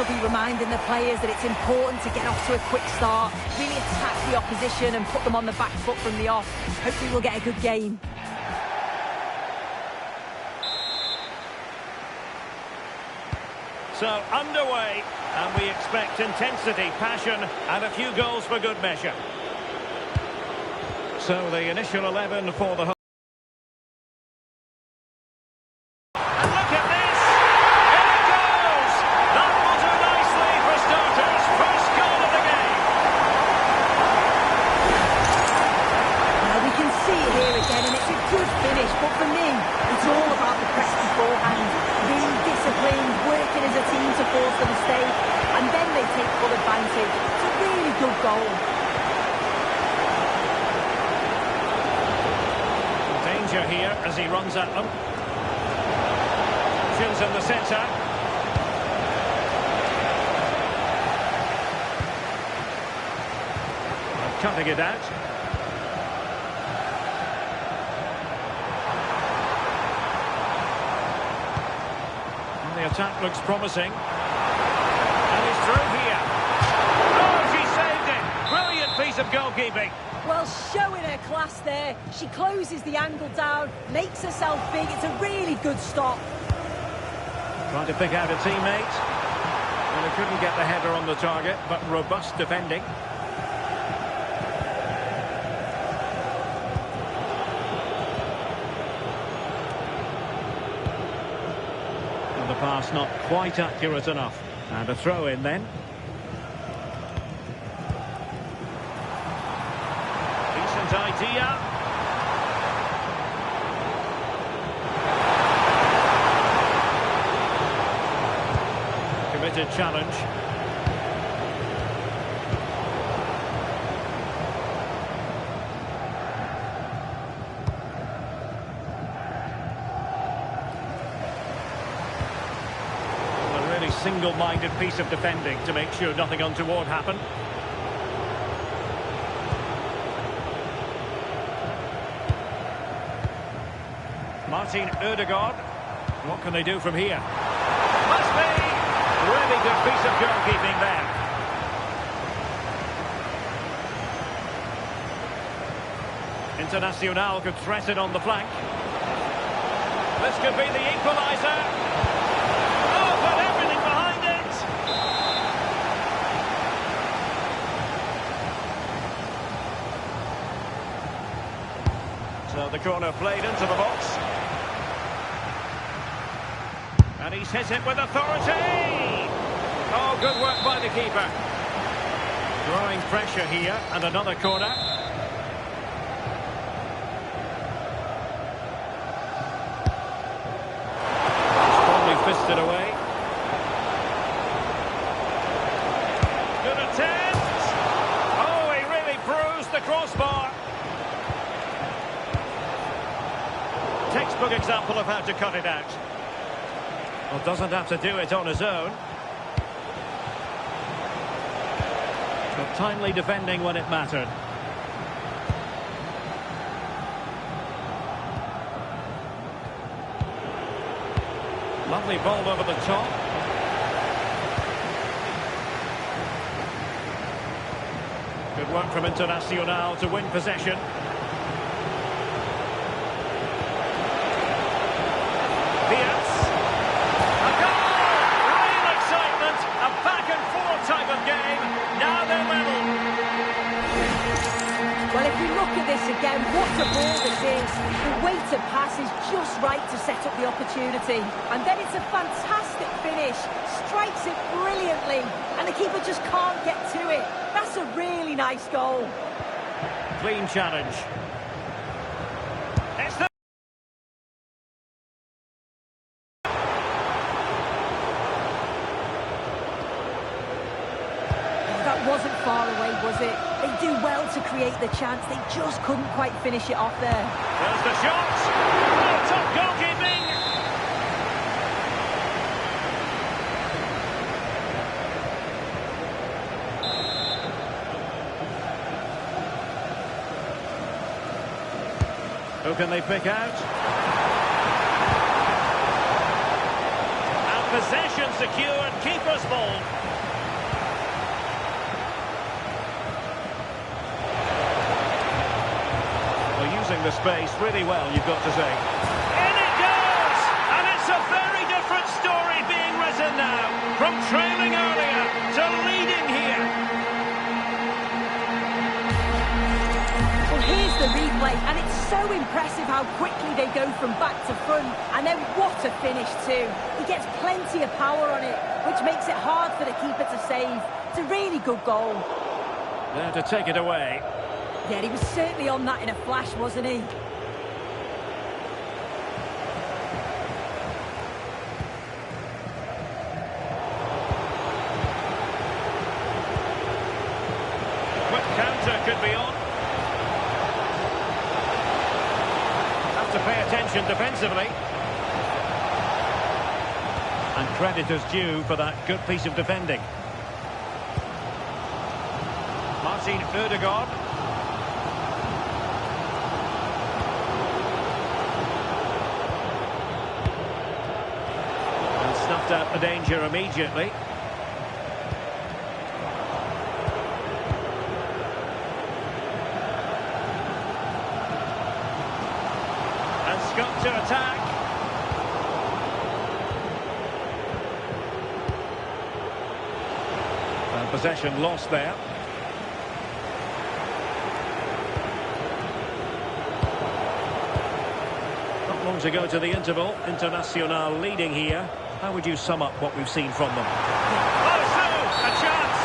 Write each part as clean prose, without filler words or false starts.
be reminding the players that it's important to get off to a quick start, really attack the opposition and put them on the back foot from the off. Hopefully we'll get a good game. So, underway, and we expect intensity, passion, and a few goals for good measure. So, the initial 11 for the home. And look at this! In it goes! That will do nicely for starters. First goal of the game. Now, we can see it here again, and it's a good finish, but for me, it's all about the press beforehand. Being disciplined, working as a team to force the mistake, and then they take full advantage. It's a really good goal. Danger here as he runs at them. Options in the centre. Cutting it out. The attack looks promising. And he's through here. Oh, she saved it! Brilliant piece of goalkeeping. Well, showing her class there. She closes the angle down, makes herself big. It's a really good stop. Trying to pick out a teammate. Well, he couldn't get the header on the target, but robust defending. And the pass not quite accurate enough. And a throw in then. Decent idea. Committed challenge. A really single-minded piece of defending to make sure nothing untoward happened. Martin Ødegaard. What can they do from here? Must be! Really good piece of goalkeeping there. Internacional could threaten on the flank. This could be the equaliser. Oh, put everything behind it! So the corner played into the box. And he's hit it with authority! Oh, good work by the keeper. Growing pressure here, and another corner. Strongly fisted away. Good attempt! Oh, he really bruised the crossbar. Textbook example of how to cut it out. Well, doesn't have to do it on his own. But timely defending when it mattered. Lovely ball over the top. Good work from Internacional to win possession. Type of game. Now they're level. Well, if you look at this again, what a ball this is. The weight of pass is just right to set up the opportunity. And then it's a fantastic finish. Strikes it brilliantly. And the keeper just can't get to it. That's a really nice goal. Clean challenge. It's the... Wasn't far away, was it? They do well to create the chance. They just couldn't quite finish it off there. There's the shot. Oh, top goalkeeping. Who can they pick out? And possession secured. Keeper's ball. using the space really well, you've got to say. In it goes! And it's a very different story being written now. From trailing earlier to leading here. Well, here's the replay, and it's so impressive how quickly they go from back to front. And then what a finish too. He gets plenty of power on it, which makes it hard for the keeper to save. It's a really good goal. There to take it away. Yeah, he was certainly on that in a flash, wasn't he? Quick counter could be on. Have to pay attention defensively. And credit is due for that good piece of defending. Martin Ødegaard. And snuffed out the danger immediately. And Scott to attack. And possession lost there. Long to go to the interval. Internacional leading here. How would you sum up what we've seen from them? Oh, so a chance!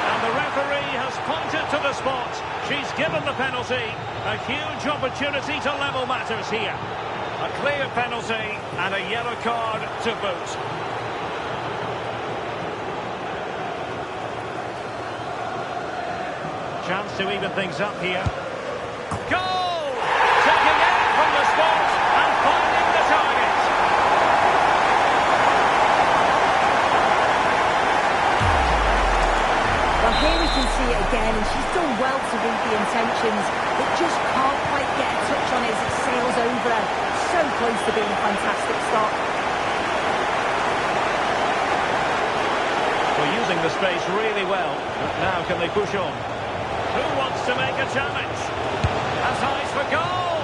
And the referee has pointed to the spot. She's given the penalty. A huge opportunity to level matters here. A clear penalty and a yellow card to boot. Chance to even things up here. Goal! Taking it from the spot. Finding the target. Well, here we can see it again, and she's done well to read the intentions, but just can't quite get a touch on it as it sails over her. So close to being a fantastic stop. We're using the space really well, but now can they push on? Who wants to make a challenge? Has eyes for goal!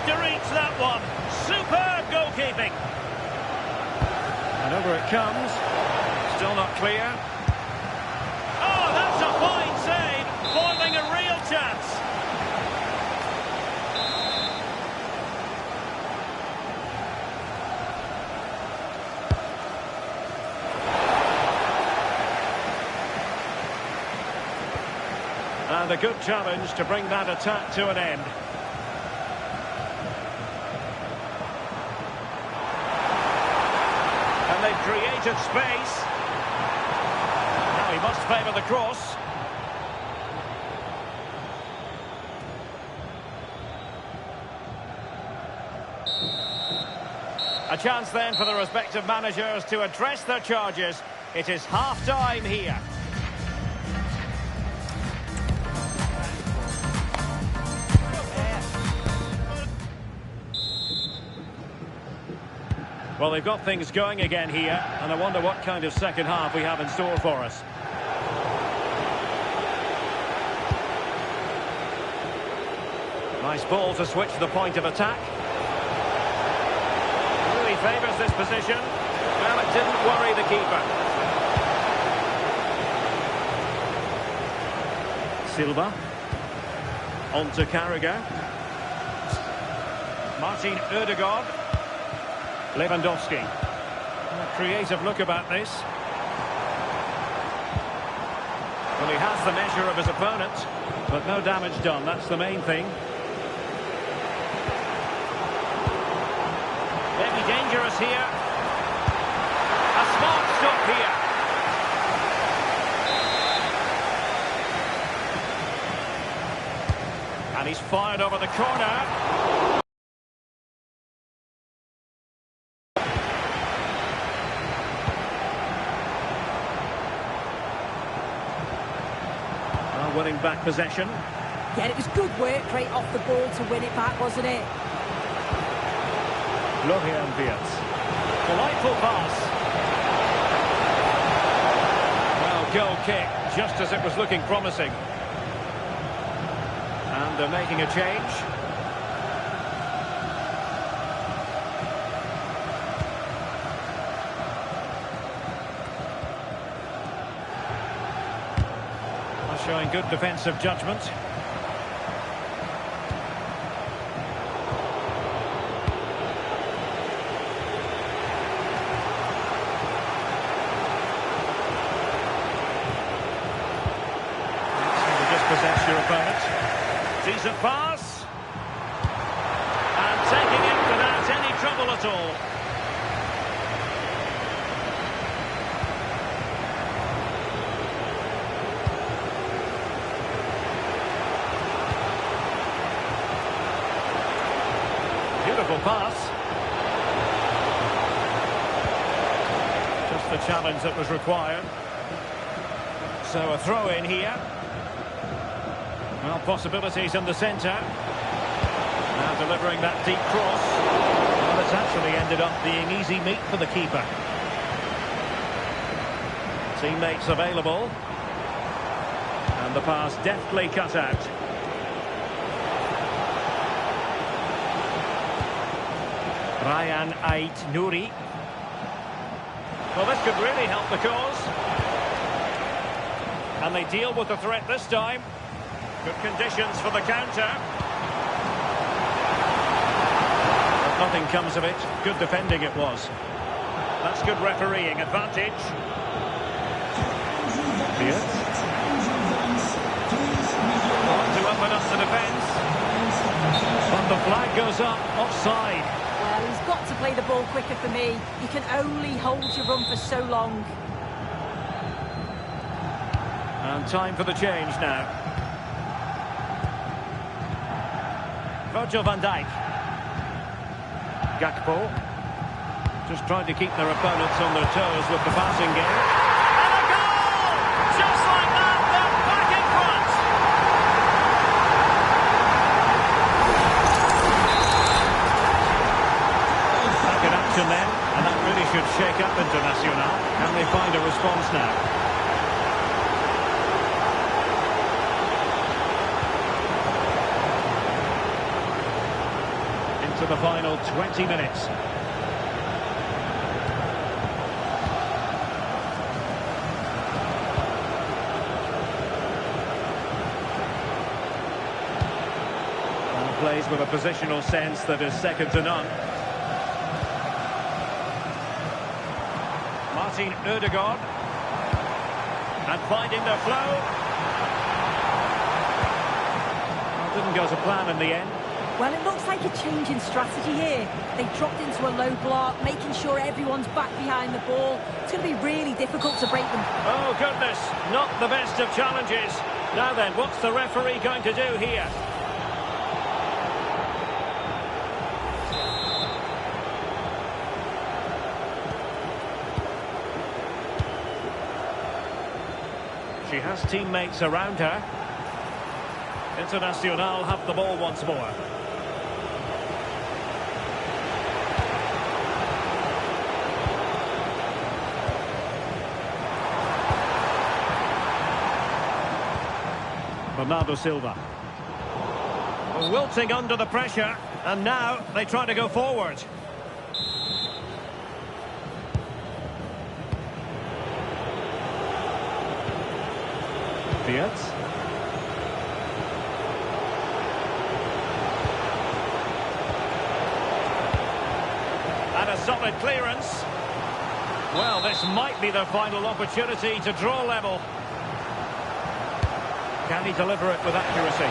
To reach that one. Superb goalkeeping. And over it comes. Still not clear. Oh, that's a fine save. Foiling a real chance. And a good challenge to bring that attack to an end. They've created space. Now he must favour the cross. A chance then for the respective managers to address their charges. It is half-time here. Well, they've got things going again here, and I wonder what kind of second half we have in store for us. Nice ball to switch the point of attack. Really favours this position. Well, it didn't worry the keeper. Silva. On to Carragher. Martin Ødegaard. Lewandowski. A creative look about this. Well, he has the measure of his opponent, but no damage done. That's the main thing. Maybe dangerous here. A smart stop here. And he's fired over the corner. Winning back possession. Yeah, it was good work right off the ball to win it back, wasn't it? Florian Wirtz. Delightful pass. Well, goal kick, just as it was looking promising. they're making a change. Showing good defensive judgment. Dispossess your opponent. Decent pass. And taking it without any trouble at all. Beautiful pass. Just the challenge that was required. So a throw in here. Well, possibilities in the centre. Now delivering that deep cross. Well, it's actually ended up being easy meat for the keeper. Teammates available. And the pass deftly cut out. Ryan Ait-Nouri. Well, this could really help the cause. And they deal with the threat this time. Good conditions for the counter. But nothing comes of it. Good defending it was. That's good refereeing advantage. Yes. To open up the defence. But the flag goes up, offside. Well, he's got to play the ball quicker for me. You can only hold your run for so long. And time for the change now. Virgil van Dijk. Gakpo. Just trying to keep their opponents on their toes with the passing game. And a goal! Just like that, they're back in front! Back in action then, and that really should shake up Internacional. Can they find a response now? To the final 20 minutes. And plays with a positional sense that is second to none. Martin Ødegaard. And finding the flow. Well, didn't go to plan in the end. Well, it looks like a change in strategy here. They dropped into a low block, making sure everyone's back behind the ball. It's going to be really difficult to break them. Oh, goodness. Not the best of challenges. Now then, what's the referee going to do here? She has teammates around her. Internacional have the ball once more. Bernardo Silva. Wilting under the pressure, and now they try to go forward. Fiat. And a solid clearance. Well, this might be their final opportunity to draw level. Can he deliver it with accuracy?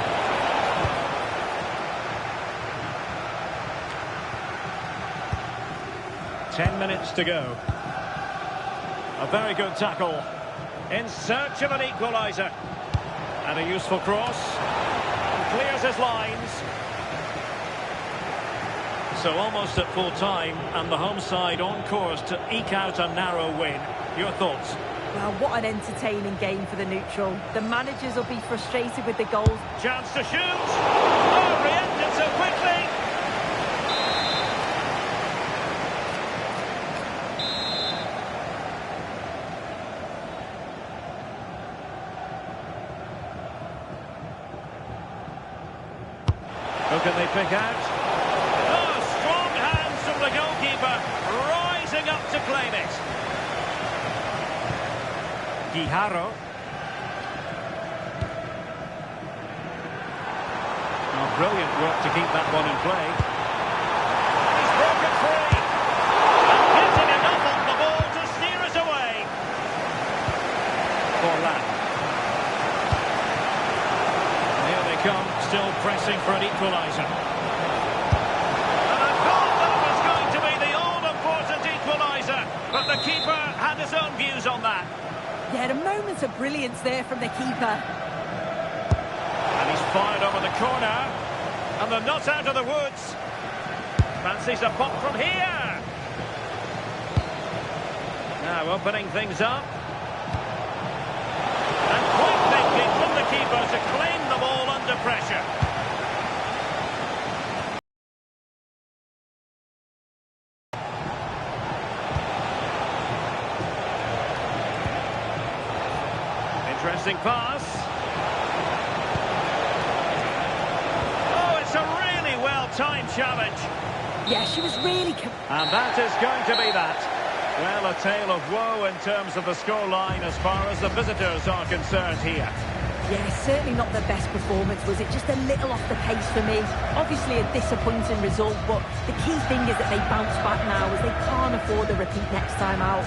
10 minutes to go. A very good tackle. In search of an equaliser. And a useful cross. And clears his lines. So almost at full time, and the home side on course to eke out a narrow win. Your thoughts? Well, what an entertaining game for the neutral. The managers will be frustrated with the goals. Chance to shoot! Oh, reacted so quickly! Who can they pick out? Oh, strong hands from the goalkeeper, rising up to claim it. Guijarro. Oh, brilliant work to keep that one in play. He's broken free. And getting enough on the ball to steer it away. Forlan. Here they come, still pressing for an equaliser. And I thought that was going to be the all-important equaliser, but the keeper had his own views on that. Yeah, a moment of brilliance there from the keeper. And he's fired over the corner. And they're not out of the woods. Fancies a pop from here. Now opening things up. And quick thinking from the keeper to claim the ball under pressure. Interesting pass. Oh, it's a really well-timed challenge. Yeah, she was really... And that is going to be that. Well, a tale of woe in terms of the scoreline as far as the visitors are concerned here. Yeah, certainly not the best performance, was it? Just a little off the pace for me. Obviously a disappointing result, but the key thing is that they bounce back now as they can't afford a repeat next time out.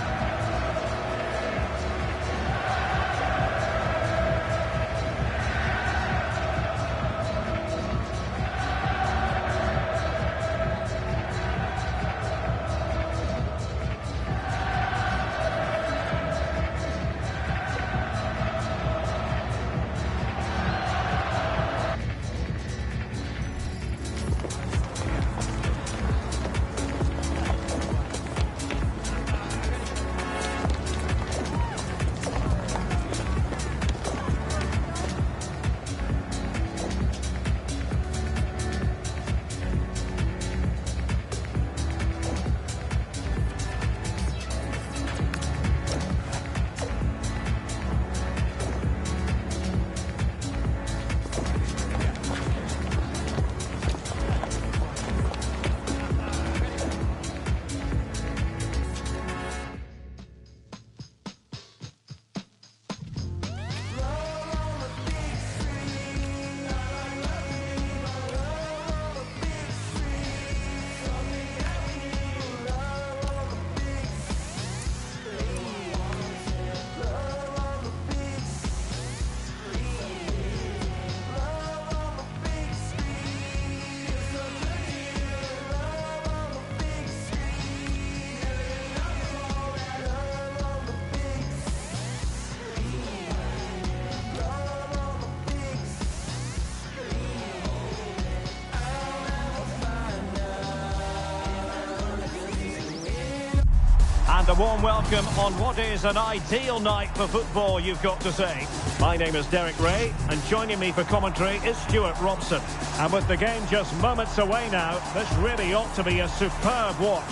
And a warm welcome on what is an ideal night for football, you've got to say. My name is Derek Ray, and joining me for commentary is Stuart Robson. And with the game just moments away now, this really ought to be a superb watch.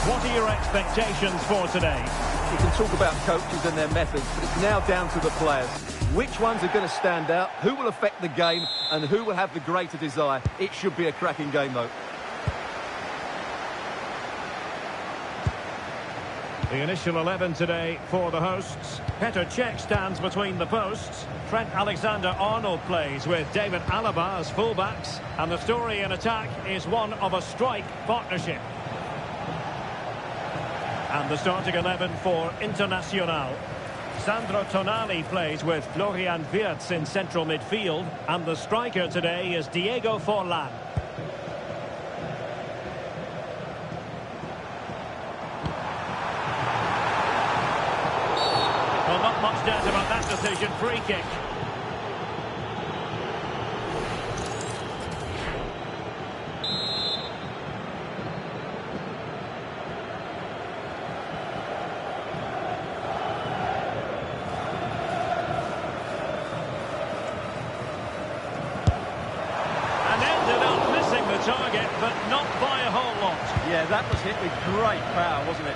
What are your expectations for today? You can talk about coaches and their methods, but it's now down to the players. Which ones are going to stand out, who will affect the game, and who will have the greater desire? It should be a cracking game, though. The initial 11 today for the hosts. Petr Cech stands between the posts. Trent Alexander-Arnold plays with David Alaba as fullbacks. And the story in attack is one of a strike partnership. And the starting 11 for Internacional. Sandro Tonali plays with Florian Wirtz in central midfield. And the striker today is Diego Forlan. Well, not much doubt about that decision. Free kick. And ended up missing the target, but not by a whole lot. Yeah, that was hit with great power, wasn't it?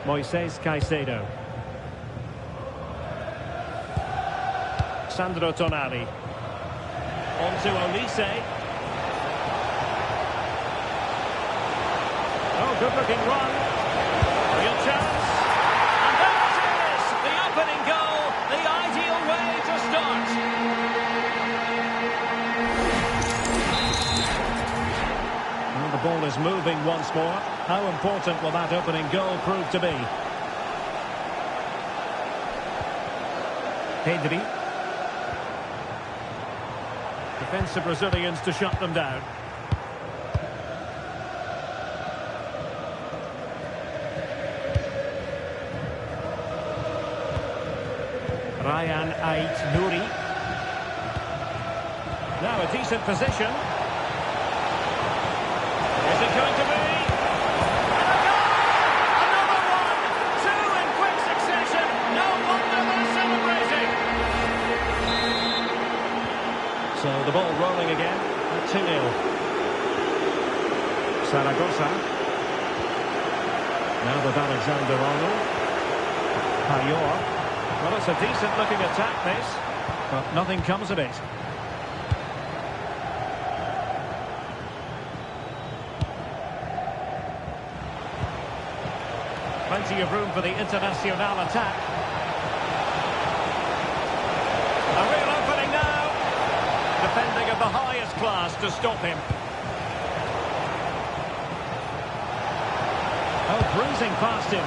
Moises Caicedo. Sandro Tonali. On to Olise. Oh, good-looking run. Real chance. And there it is! The opening goal. The ideal way to start. Well, the ball is moving once more. How important will that opening goal prove to be? Pedri. Defensive Brazilians to shut them down. Ryan Ait-Nouri. Now a decent position. Is it going to be? And a goal! Another one! Two in quick succession. No wonder they're celebrating. So the ball rolling again at 2-0. Zaragoza. Now with Alexander-Arnold. Payot. Well, it's a decent-looking attack, this, but nothing comes of it. Plenty of room for the Internacional attack. A real opening now. Defending of the highest class to stop him. Oh, breezing past him.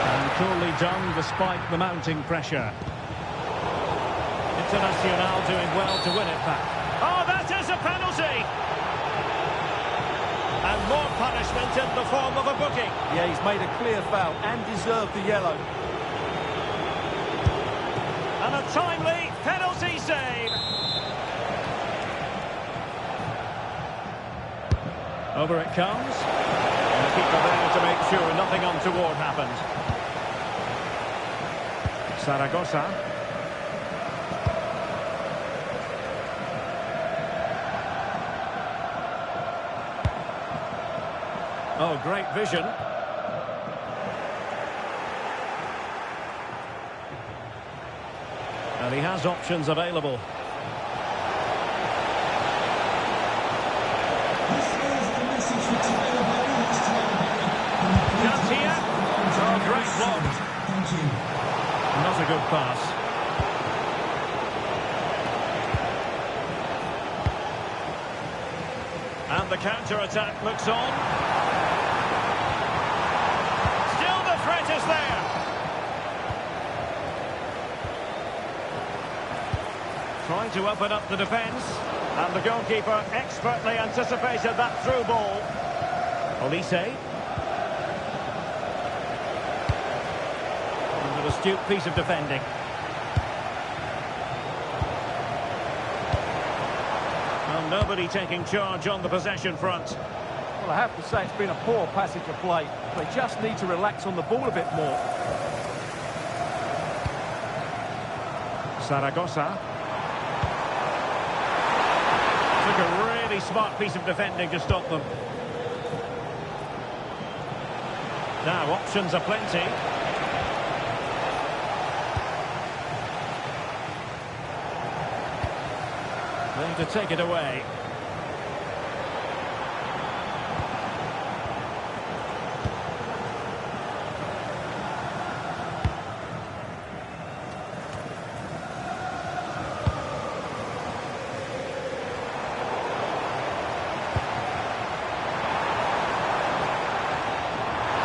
And coolly done despite the mounting pressure. Internacional doing well to win it back. Oh, that is a penalty! And more punishment in the form of a booking. Yeah, he's made a clear foul and deserved the yellow. And a timely penalty save. Over it comes. And the keeper there to make sure nothing untoward happened. Zaragoza. Oh, great vision. And he has options available. Chance here. Oh, great block. Not a good pass. And the counter-attack looks on. Still the threat is there. Trying to open up the defence. And the goalkeeper expertly anticipated that through ball. Olise. An astute piece of defending. Well, nobody taking charge on the possession front. Well, I have to say it's been a poor passage of play. They just need to relax on the ball a bit more. Zaragoza. Took a really smart piece of defending to stop them. Now, options are plenty. Going to take it away.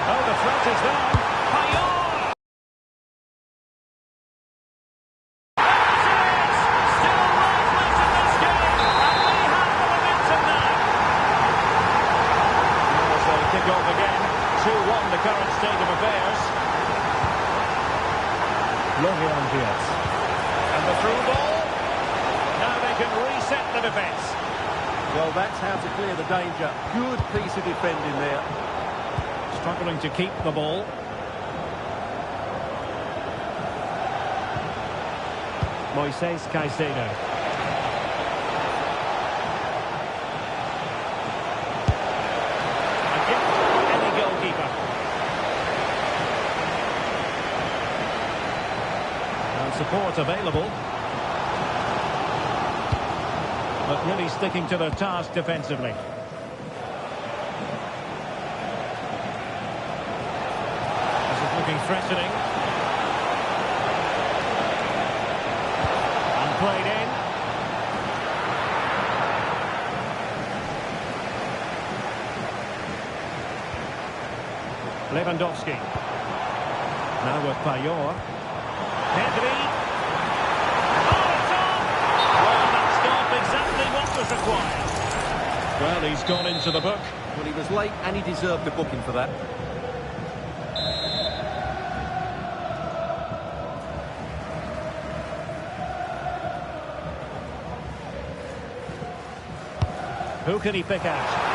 Oh, the threat is there. Payot! Still lifeless in this game, and we have the momentum now. As they kick off again, 2-1 the current state of affairs. Florian Wirtz. And the through ball. Now they can reset the defence. Well, that's how to clear the danger. Good piece of defending there. Struggling to keep the ball. Moises Caicedo. A gift for any goalkeeper. And support available. but really sticking to their task defensively. This is looking threatening. And played in. Lewandowski. Now with Payet. Pedri. Oh, it's on! Well, that stopped exactly what was required. Well, he's gone into the book. Well, he was late and he deserved a booking for that. Who can he pick out?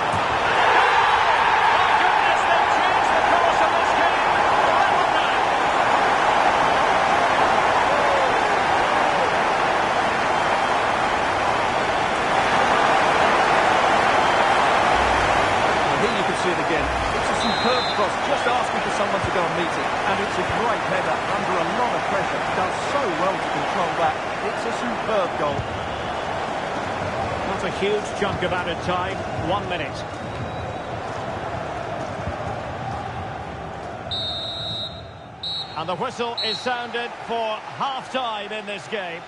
Just asking for someone to go and meet it, and it's a great header under a lot of pressure. Does so well to control that. It's a superb goal. Not a huge chunk of added time. 1 minute. And the whistle is sounded for half-time in this game.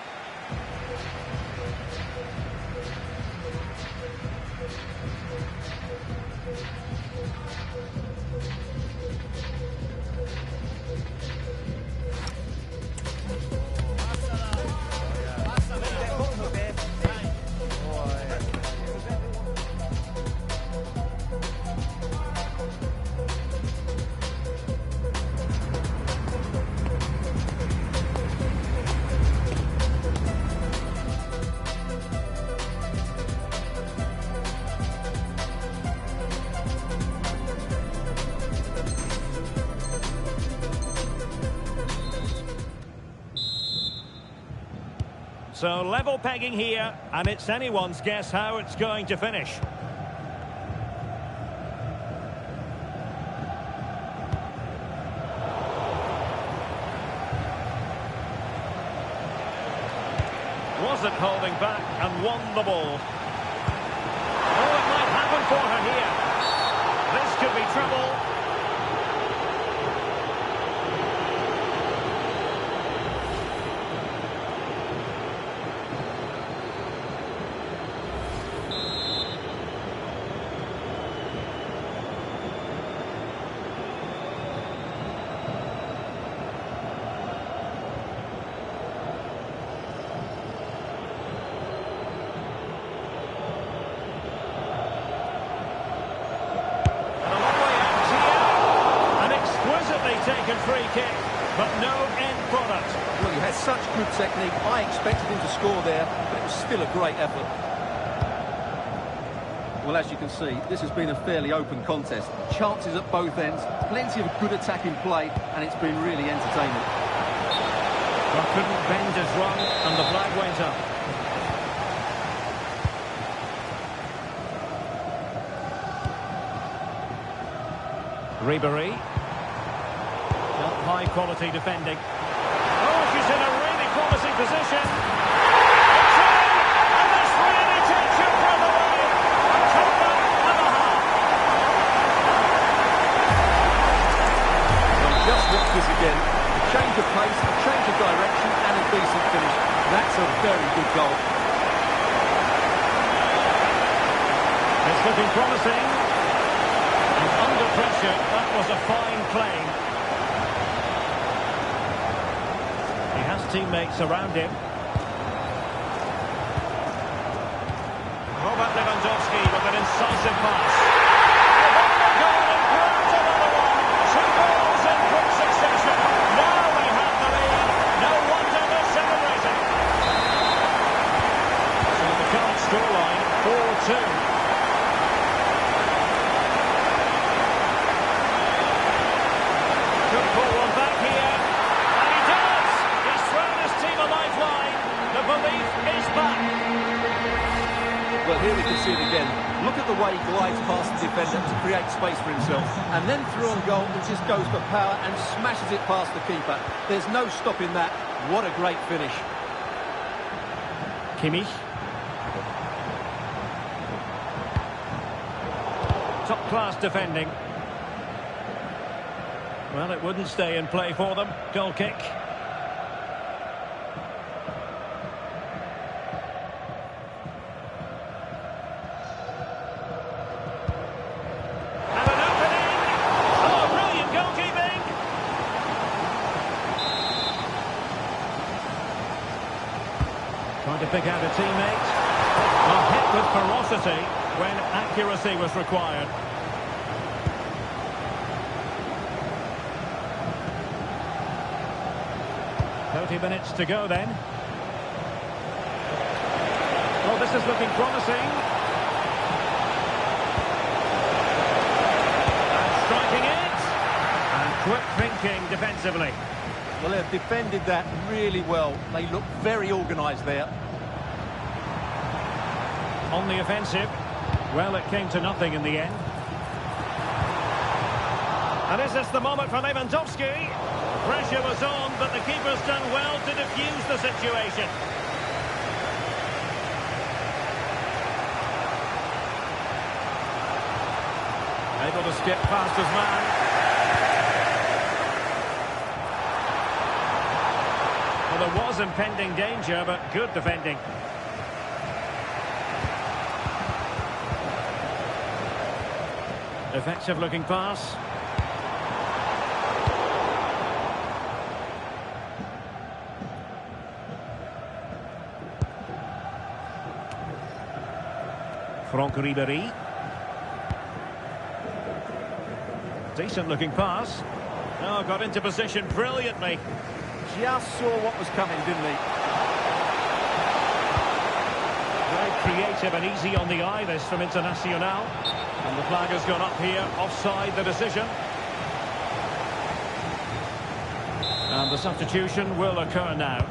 So level pegging here, and it's anyone's guess how it's going to finish. Wasn't holding back and won the ball. Oh, it might happen for her here. This could be trouble. Taken free kick, but no end product. Well, he had such good technique. I expected him to score there, but it was still a great effort. Well, as you can see, this has been a fairly open contest. Chances at both ends, plenty of good attacking play, and it's been really entertaining. But couldn't bend his run, and the flag went up. Ribéry. High quality defending. Oh, she's in a really promising position. It's in, and this really takes your breath away. A total and a half. Well, just watch this again. A change of pace, a change of direction, and a decent finish. That's a very good goal. It's looking promising. And under pressure, that was a fine claim. Teammates around him. Robert Lewandowski with an incisive pass. Goal and grabs another one. 2 goals in quick succession. Now they have the lead. No wonder they're celebrating. So the current scoreline 4-2. Could pull one back here. Is back. Well, here we can see it again. Look at the way he glides past the defender to create space for himself. And then through on goal, he just goes for power and smashes it past the keeper. There's no stopping that. What a great finish. Kimmich. First-class defending. Well, it wouldn't stay in play for them. Goal kick. And an opening. Oh, brilliant goalkeeping. Trying to pick out a teammate. A hit with ferocity when accuracy was required. 30 minutes to go then. Well, this is looking promising. And striking it. And quick thinking defensively. Well, they've defended that really well. They look very organised there. On the offensive. Well, it came to nothing in the end. And is this the moment for Lewandowski? Pressure was on, but the keeper's done well to defuse the situation. Able to skip past his man. Well, there was impending danger, but good defending. Effective looking pass. Franck Ribéry. Decent looking pass. Oh, got into position brilliantly. Just saw what was coming, didn't he? Very creative and easy on the eye, this from Internacional. And the flag has gone up here, offside the decision. And the substitution will occur now.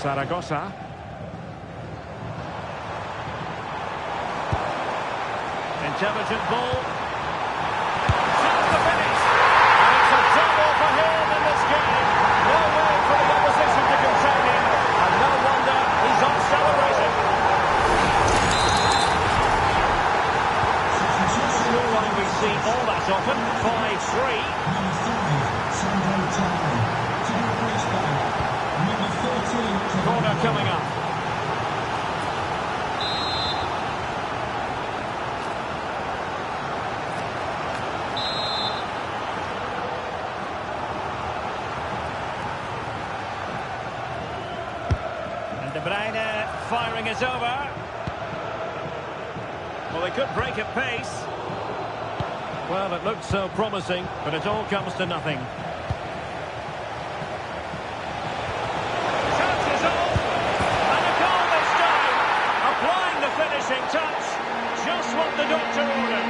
Zaragoza. Intelligent ball. Shoots the finish. And it's a double for him in this game. No way for the opposition to contain him. And no wonder he's off celebrating. Scoreline we see all that often. 5-3. Corner coming up. And De Bruyne firing is over. Well, they could break at pace. Well, it looked so promising, but it all comes to nothing. Touch, just what the doctor ordered.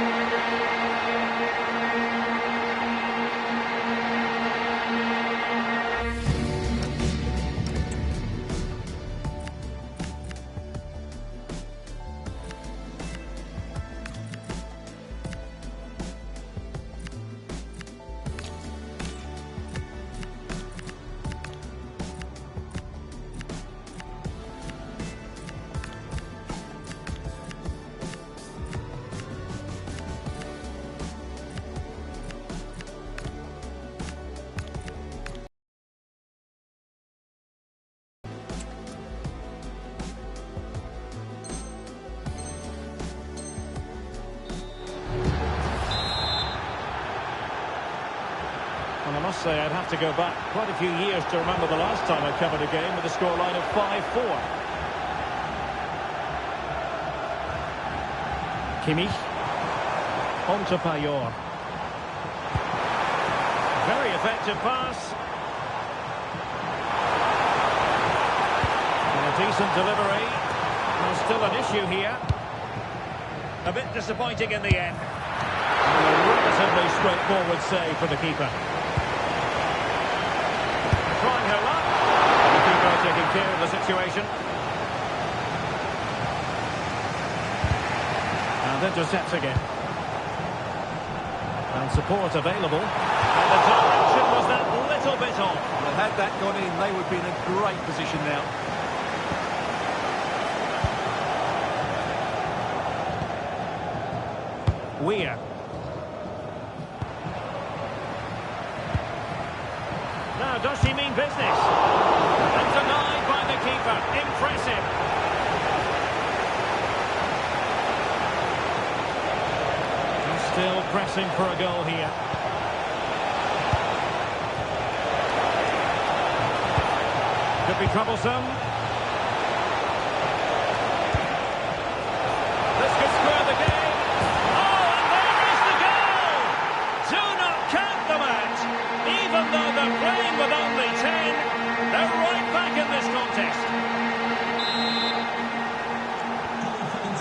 And I must say, I'd have to go back quite a few years to remember the last time I covered a game with a scoreline of 5-4. Kimmich. On to Payet. Very effective pass. And a decent delivery. There's still an issue here. A bit disappointing in the end. And a relatively straightforward save for the keeper. Trying her luck. The keeper taking care of the situation. And intercepts again. And support available. And the direction was that little bit off. Well, had that gone in, they would be in a great position now. Weir. Now, does she mean business? And denied by the keeper. Impressive. He's still pressing for a goal here. Could be troublesome. This could square the game. Oh, and there is the goal! Do not count them out. Even though they're playing with only 10, they're right back in this contest.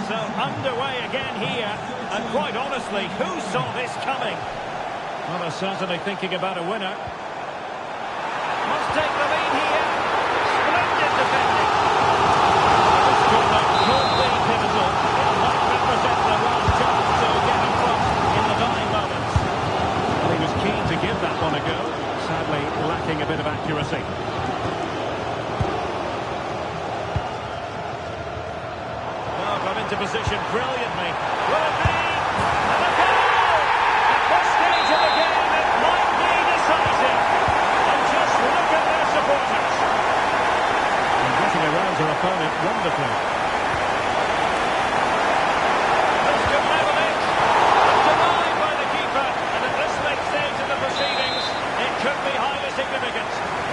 So underway again here, and quite honestly, who saw this coming? Well, they're certainly thinking about a winner. Must take the lead here. Splendid defending. This corner could be pivotal. It might represent the last chance to get in front in the dying moments. Well, he was keen to give that one a go. Sadly, lacking a bit of accuracy. Oh, got into position brilliantly. Will it be? And a goal! At this stage of the game, it might be decisive. And just look at their supporters. And getting around their opponent wonderfully. This could level it. Denied by the keeper. And at this late stage of the proceedings, it could be highly significant.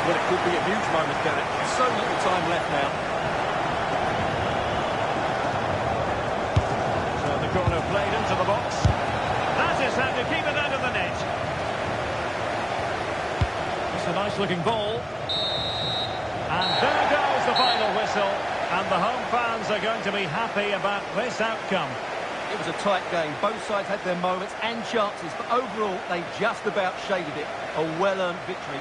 Well, it could be a huge moment, Derek. So little time left now. So the corner played into the box. That is how to keep it out of the net. It's a nice-looking ball. And there goes the final whistle. And the home fans are going to be happy about this outcome. It was a tight game. Both sides had their moments and chances, but overall, they just about shaded it. A well-earned victory.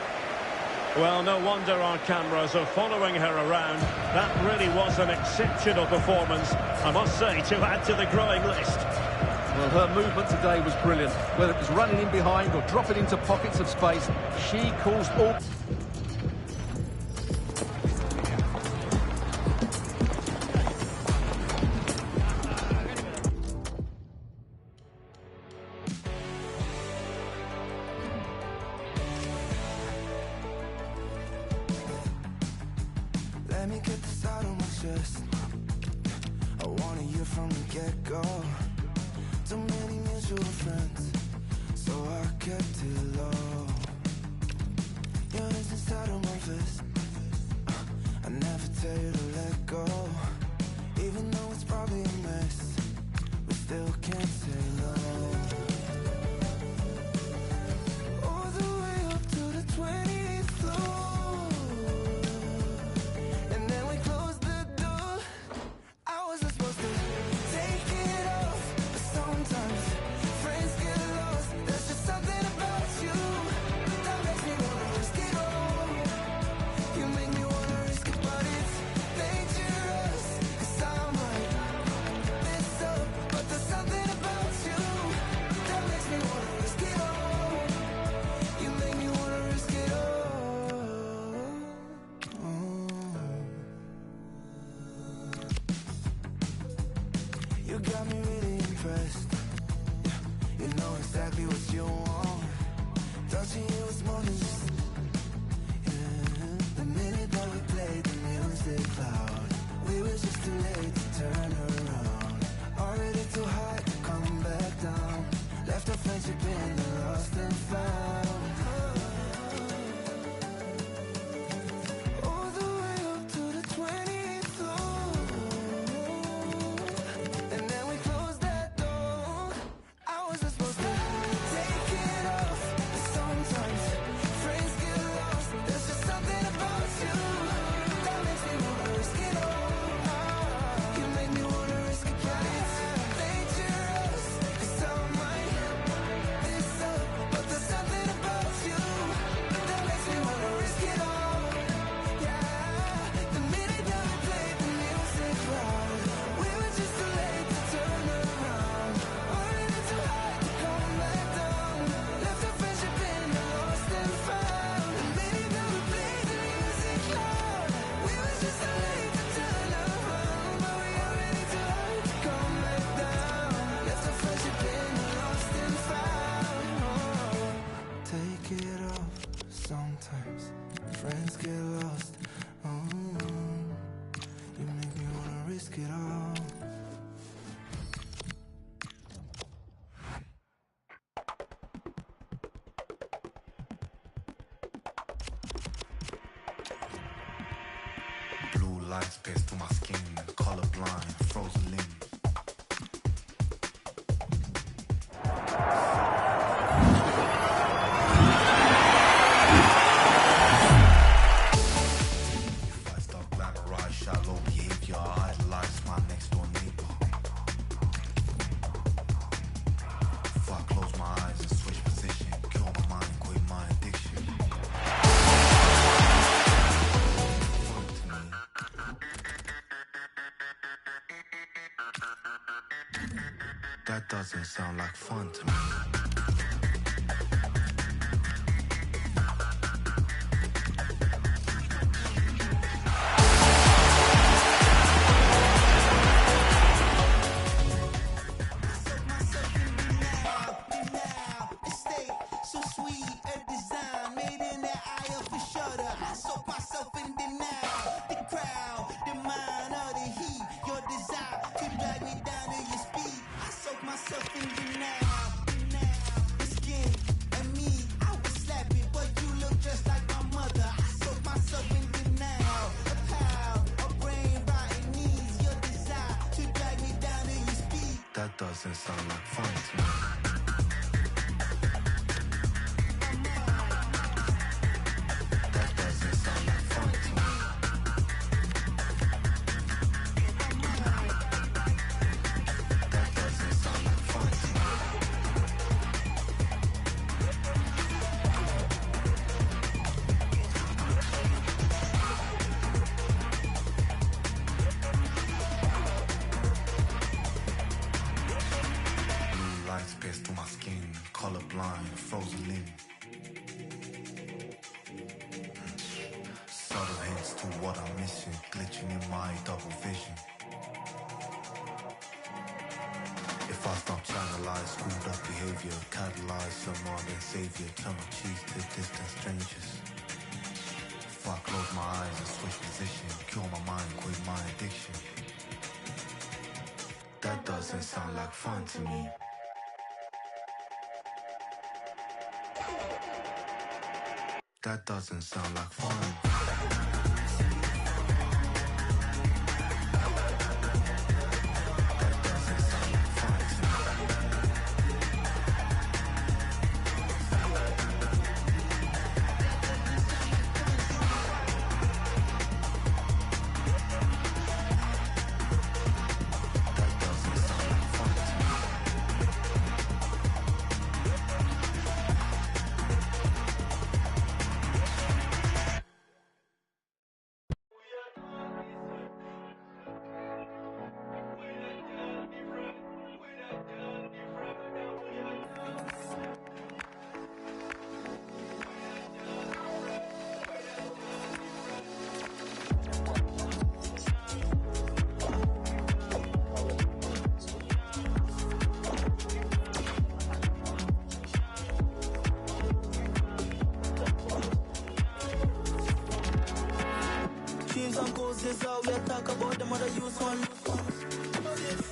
Well, no wonder our cameras are following her around. That really was an exceptional performance, I must say, to add to the growing list. Well, her movement today was brilliant. Whether it was running in behind or dropping into pockets of space, she caused all... Let me get this out of my chest. I wanted you from the get-go. Too many mutual friends, so I kept it low. You're just inside of my vest. I never tell you to let go. Even though it's probably a mess, we still can't say no. All the way up to the 20th floor. And then we closed the door. I wasn't supposed to take it off, but sometimes friends get lost. There's just something about you that makes me wanna risk it all. You make me wanna risk it, but it's dangerous. 'Cause I might mess up, but there's something about you that makes me wanna risk it all. You make me wanna risk it all. You got me really impressed. You know exactly what you want. Touching you is more than just, yeah. The minute that we played the music loud, we were just too late to turn around. Already too high to come back down. Left our friendship in the lost and found. All the way up to the 20th floor. And then we closed that door. I wasn't supposed to take it off, but sometimes lights pierced through my skin, colorblind, frozen limb. If I start glamorize shallow behavior, I idolize my next door neighbor. If I close my eyes and switch position, kill my mind, quit my addiction. That doesn't sound like fun to me. So sweet, a design made in the eye of a shutter. I soak myself in denial. The crowd, the mind of the heat, your desire to drag me down to your speed. I soak myself in denial. The skin and me, I would slap it, but you look just like my mother. I soak myself in denial. A power, a brain, rotten knees, your desire to drag me down to your speed. That doesn't sound like fun to me. That doesn't sound like fun to me. That doesn't sound like fun to me. Blue lights pierced through my skin, colorblind, frozen limb. Subtle hints to what I'm missing, glitching in my double vision. If I stop channelize, screwed up behavior, catalyze someone and savior, turn my cheeks to distant strangers. If I close my eyes and switch position, cure my mind, quit my addiction. That doesn't sound like fun to me. That doesn't sound like fun. That doesn't sound like fun to me. That doesn't sound like fun to me. Dreams and goals is all we talk about, them other use one.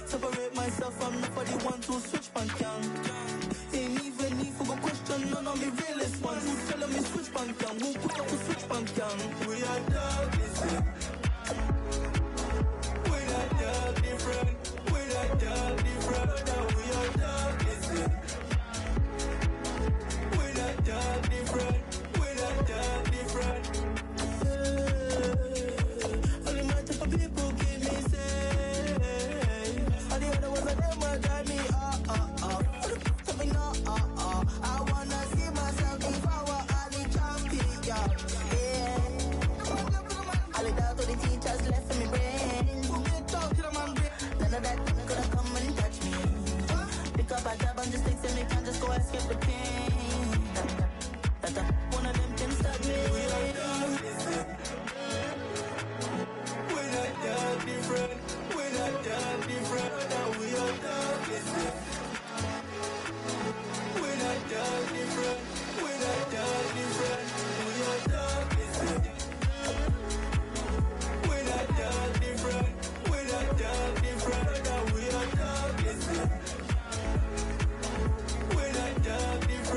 Separate myself from nobody one to switch bank young. Ain't even need for go question none of me realest ones. Who tell me switch bank young? Who put up to switch bank young? We are dog, listen. We are dog different. We are dog different. Now we are dog, listen. We are dog different. We are dog different. Only my type of people keep me safe. All the other ones of them will drive me Tell me no, I wanna see myself if I were Ali champion. Yeah. All the doubt to the teachers left in my brain. None of that could come and touch me. Pick up a job and just think me can't just go escape the pain. One of them can stop me. We are done, listen. We're not done different. We're not done different. Now we are done, listen. We're not done different. We're not done different. We are done, listen. We're not done different. We're not done different. Now we are done, listen. We're not done different.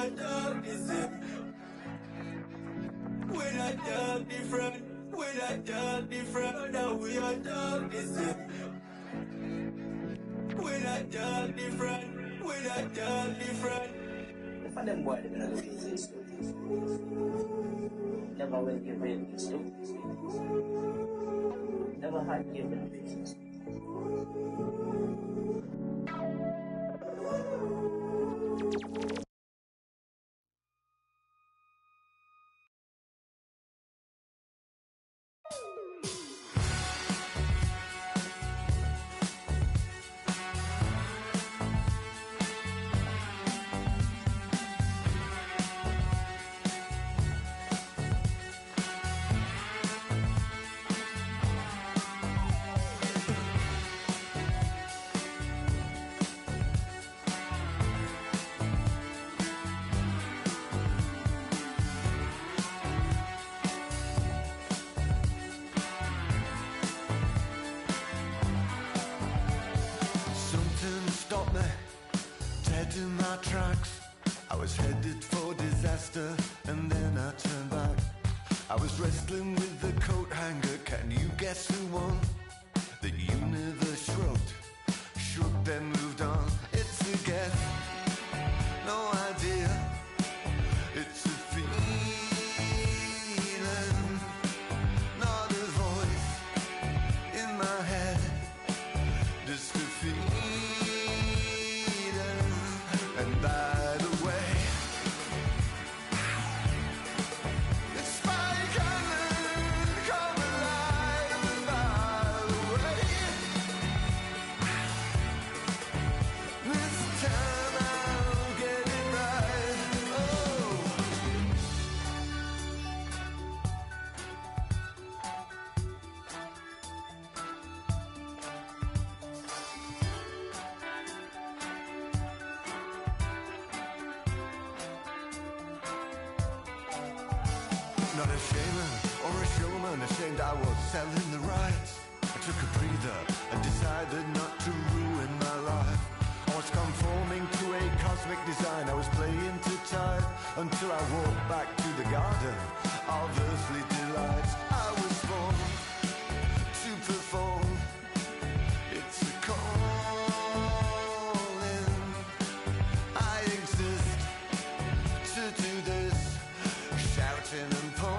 are done, is it? When I done different, when I done different, now we are done, is it? When I done different, when I done different. If I them boy, they're gonna look at this. Never will give in this too. Never had given business. Stopped me dead in my tracks. I was headed for disaster and then I turned back. I was wrestling with the coat hanger. Can you guess who won? The universe shrugged, shrugged then moved on. It's a guess, no idea. It's a feeling, not a voice in my head. Just a feeling. And by the way, it's Spike Island, come alive. And by the way, this time I'll get it right. Oh. Not a shaman or a showman, ashamed I was selling the rights. I took a breather and decided not to ruin my life. I was conforming to a cosmic design. I was playing to time until I walked back to the garden of earthly delights. I was born to perform. It's a calling. I exist to do this, shouting and pointing.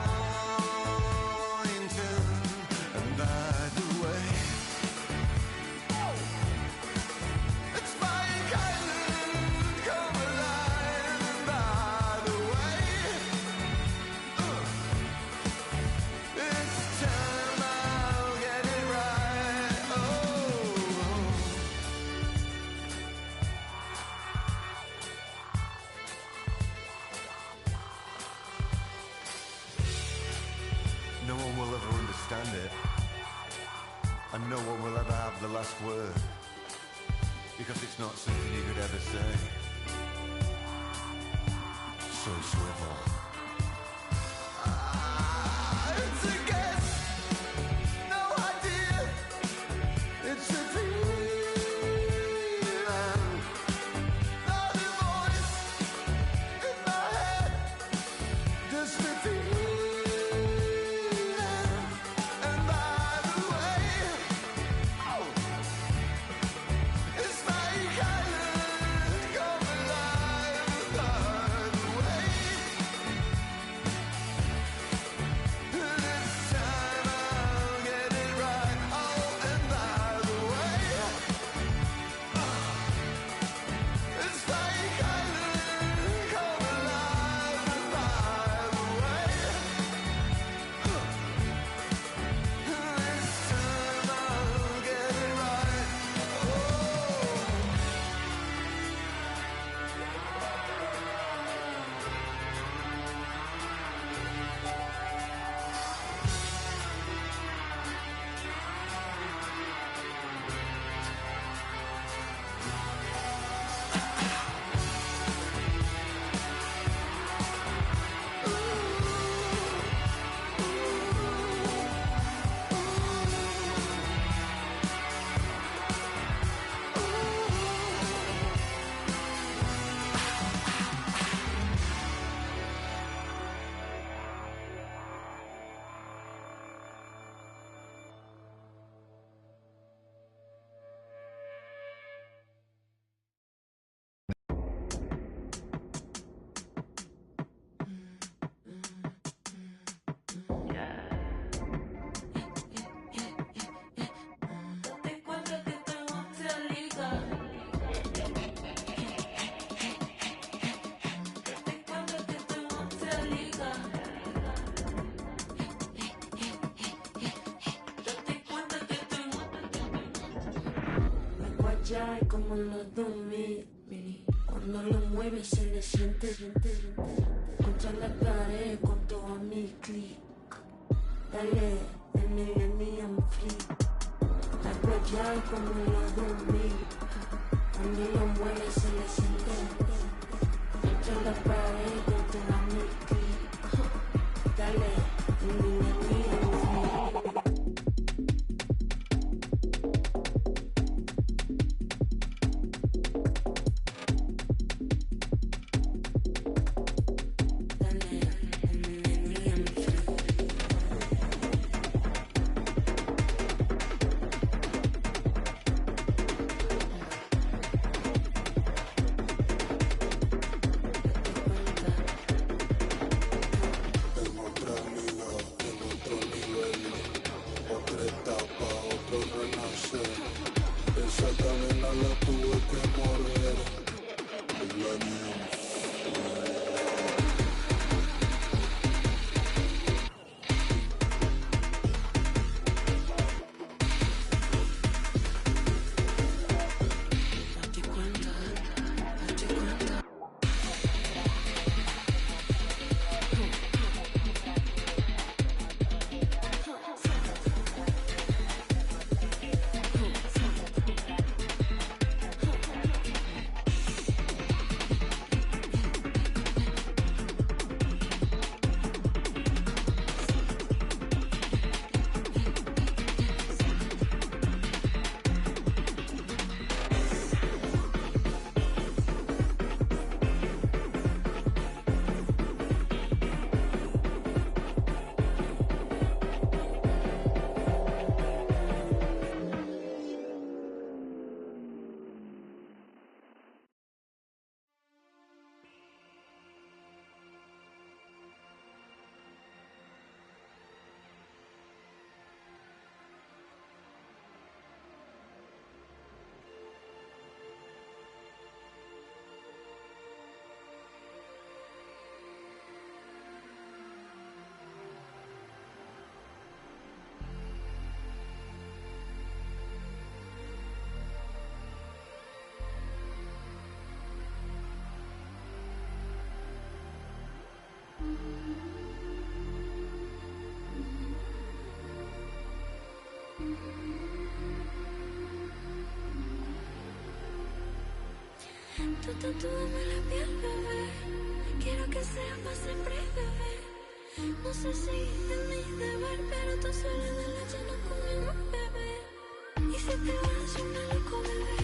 And by the way, it's Spike Island, come alive. And by the way, this time I'll get it right. Oh. No one will ever understand it, and no one will ever have the last word, because it's not something you could ever say. So swivel. It's a guess, no idea. It's a feeling, not a voice in my head. Just a feeling. And by the way, it's Spike Island, come alive. By the way, this time ya como en los 2000. Cuando lo mueve se le siente contra la pared con todo mi clic. Dale, el Millennium Free. Algo ya como en los 2000. Cuando lo mueve se le siente contra la pared con todo mi clic. Dale, el Millennium Free. Tú tatúame la piel, bebé. Quiero que sea para siempre, bebé. No sé si es mi deber, pero tu soledad la llena conmigo, bebé. Y si te vas, yo me loco, bebé.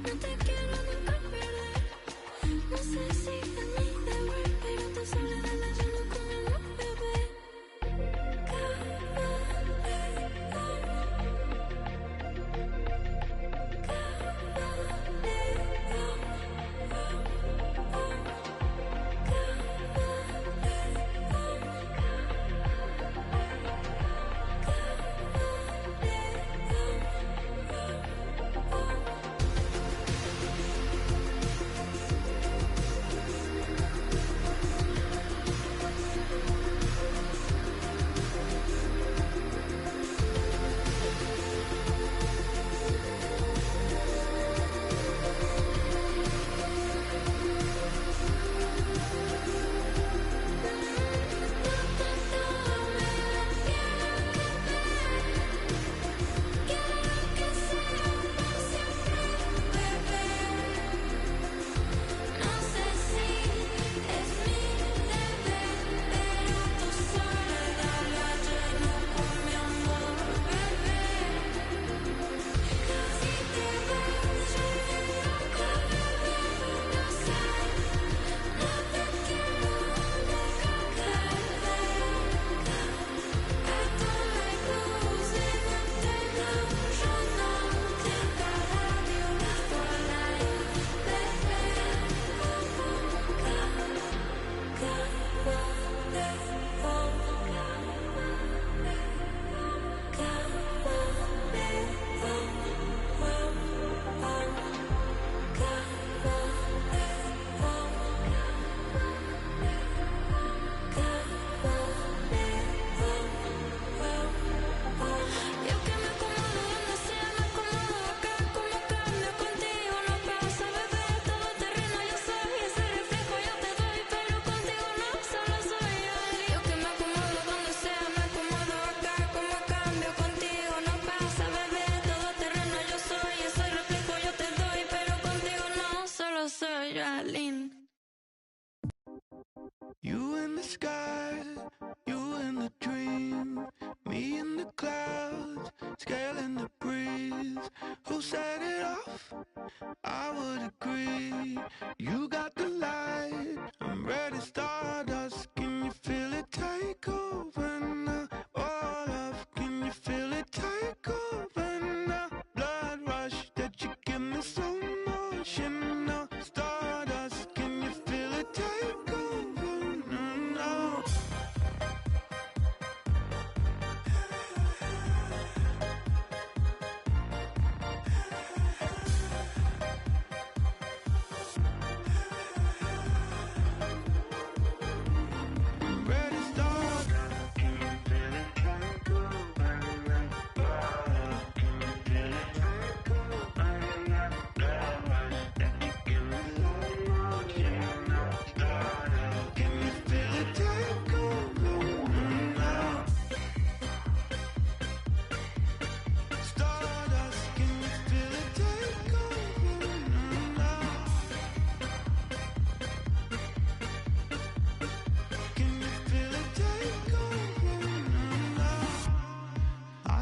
No te quiero nunca perder. No sé si es mi deber, pero tu soledad la llena conmigo, bebé.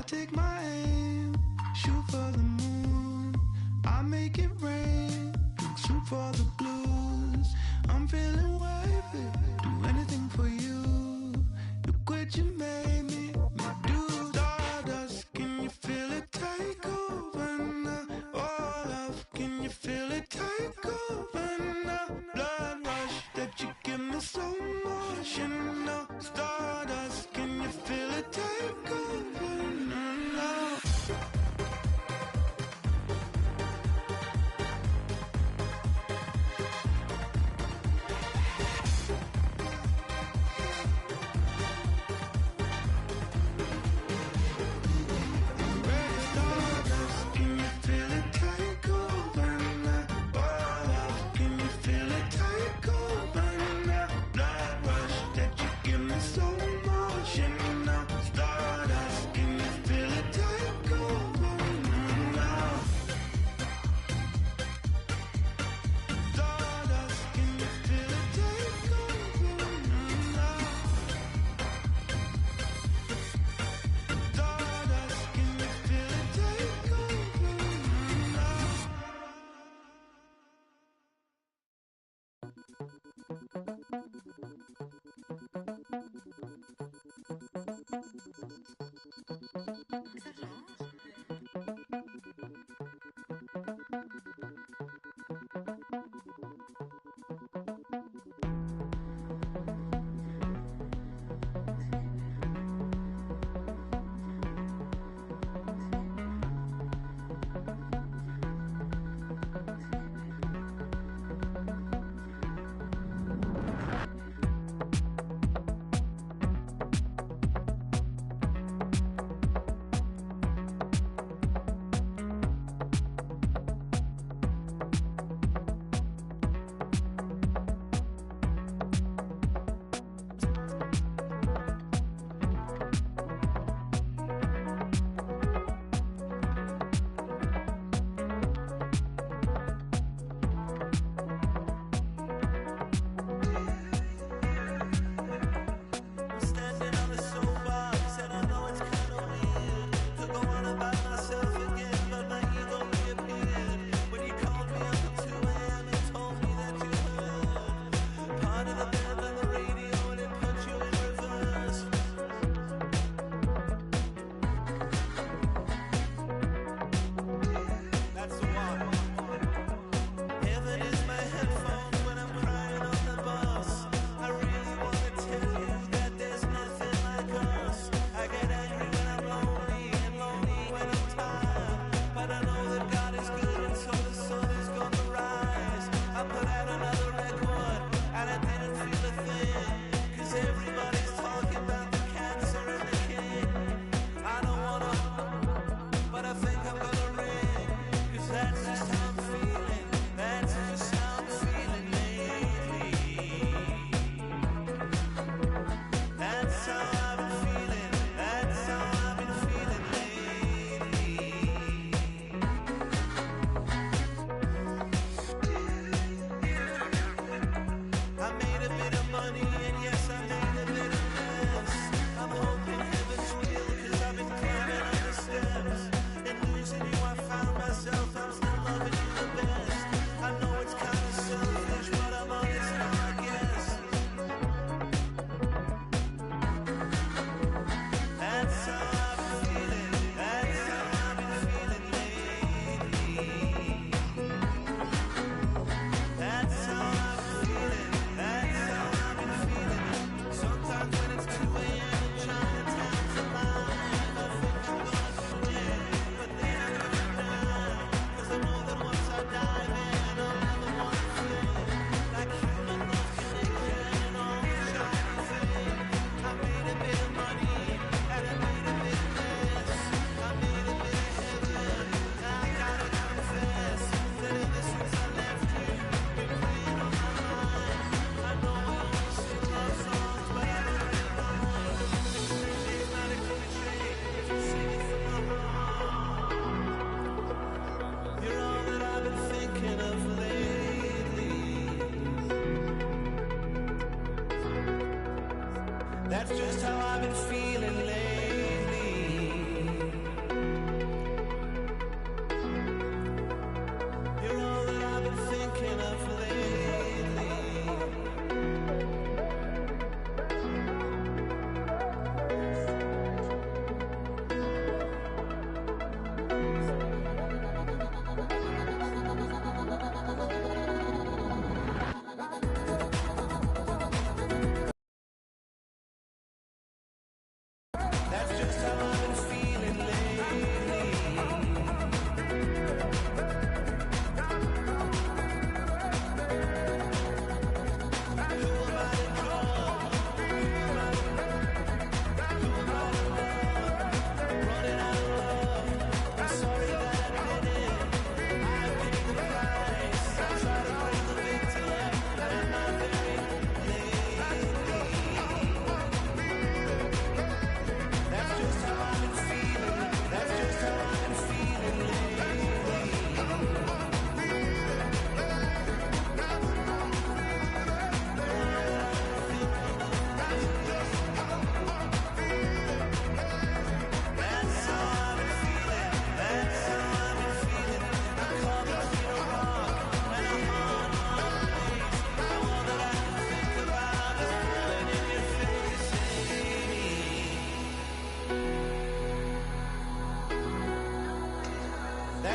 take my aim, shoot for the moon. I make it rain, shoot for the blues. I'm feeling wavy, do anything for you. Look what you made me do. Stardust, can you feel it take over now? Oh love, can you feel it take over now? Blood rush that you give me so much, you know. Stardust, can you feel it take over now?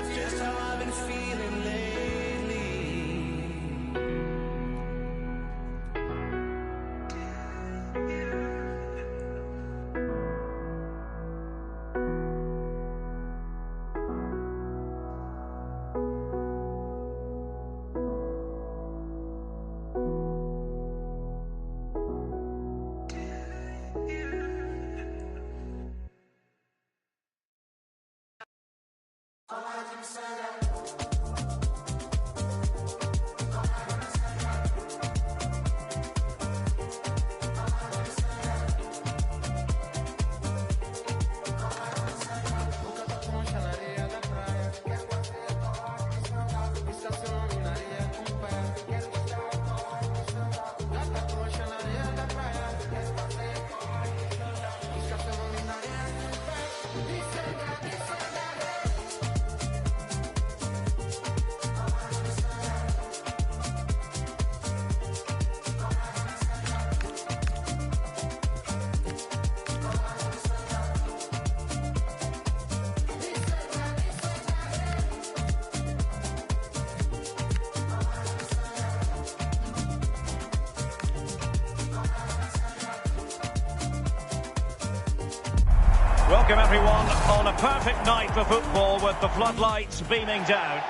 That's just how I've been feeling lately. Welcome everyone on a perfect night for football with the floodlights beaming down.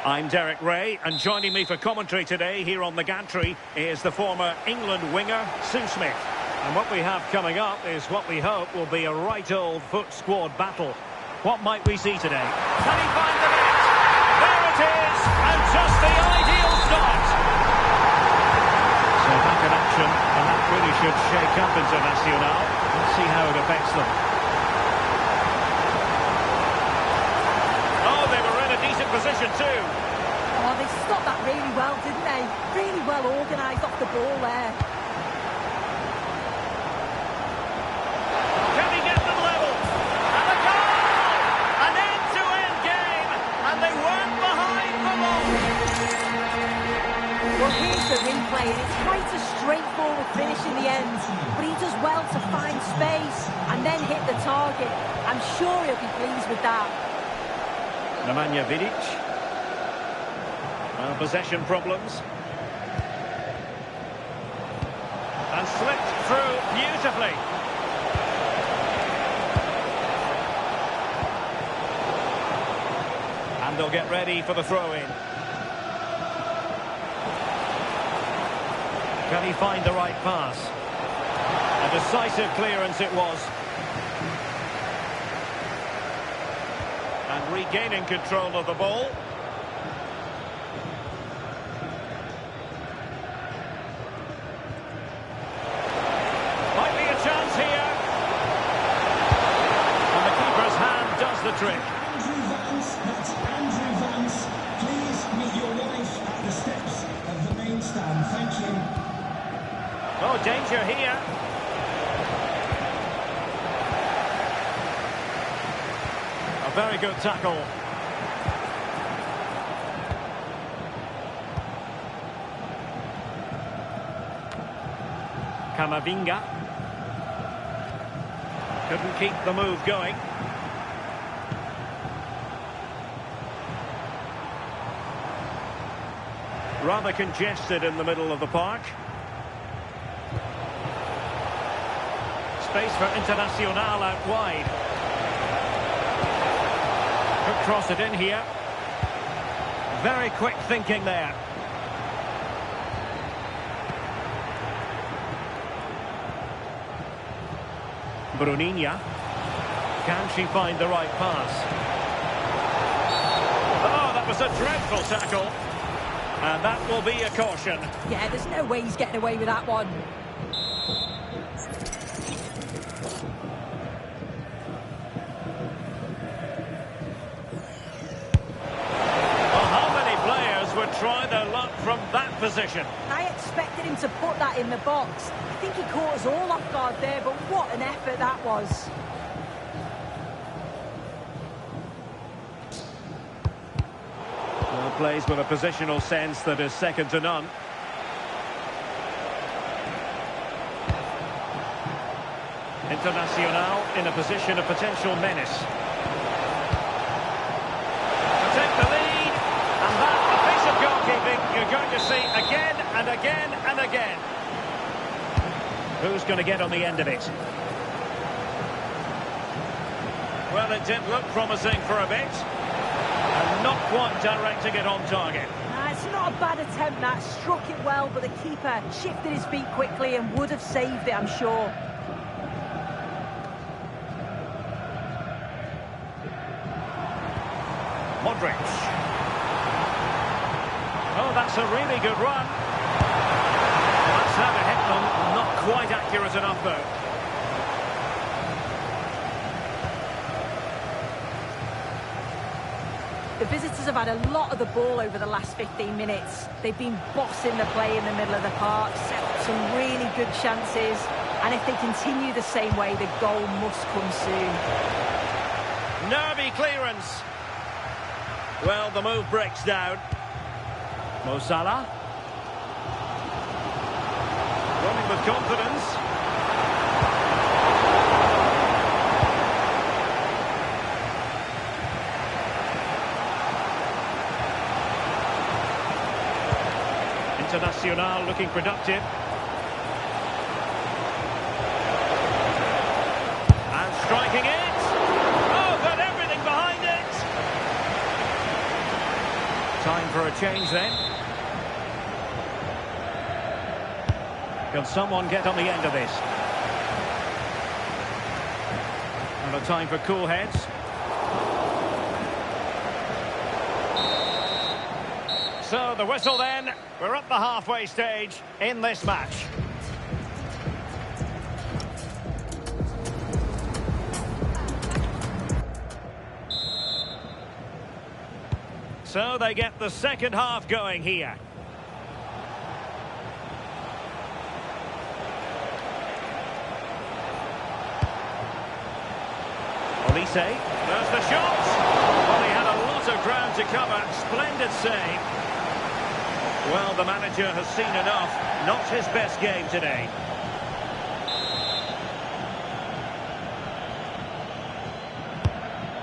I'm Derek Ray, and joining me for commentary today here on the gantry is the former England winger, Sue Smith. And what we have coming up is what we hope will be a right old foot squad battle. What might we see today? Can he find the net? There it is, and just the ideal start. So back in action, and that really should shake up Internacional. Let's see how it affects them. Position too. Oh, they stopped that really well, didn't they? Really well organised off the ball there. Can he get them level? And a goal! An end-to-end game, and they weren't behind for long. Well, here's the replay, and it's quite a straightforward finish in the end. But he does well to find space and then hit the target. I'm sure he'll be pleased with that. Nemanja Vidic. Possession problems. And slipped through beautifully. And they'll get ready for the throw-in. Can he find the right pass? A decisive clearance it was. And regaining control of the ball. Might be a chance here. And the keeper's hand does the trick. Andrew Vance, that's Andrew Vance. Please meet your wife at the steps of the main stand. Thank you. Oh, danger here. A very good tackle. Camavinga. Couldn't keep the move going. Rather congested in the middle of the park. Space for Internacional out wide. Could cross it in here. Very quick thinking there. Bruninha. Can she find the right pass? Oh, that was a dreadful tackle. And that will be a caution. Yeah, there's no way he's getting away with that one. Well, how many players would try their luck from that position? I expected him to put that in the box. I think he caught us all off guard there, but what an effort that was. Well, plays with a positional sense that is second to none. Internacional in a position of potential menace. accuracy again and again and again. Who's going to get on the end of it? Well, it did look promising for a bit. And not quite directing it on target. It's not a bad attempt, that. Struck it well, but the keeper shifted his feet quickly and would have saved it, I'm sure. Modric. Oh, that's a really good run. That's how to hit them. Not quite accurate enough, though. The visitors have had a lot of the ball over the last 15 minutes. They've been bossing the play in the middle of the park, set up some really good chances, and if they continue the same way, the goal must come soon. Nervy clearance. Well, the move breaks down. Mo Salah. Running with confidence. Internacional looking productive. And striking it. Oh, got everything behind it. Time for a change then. Can someone get on the end of this? And a time for cool heads. So the whistle then. We're at the halfway stage in this match. So they get the second half going here. Olise, there's the shot. Well, he had a lot of ground to cover. Splendid save. Well, the manager has seen enough. Not his best game today.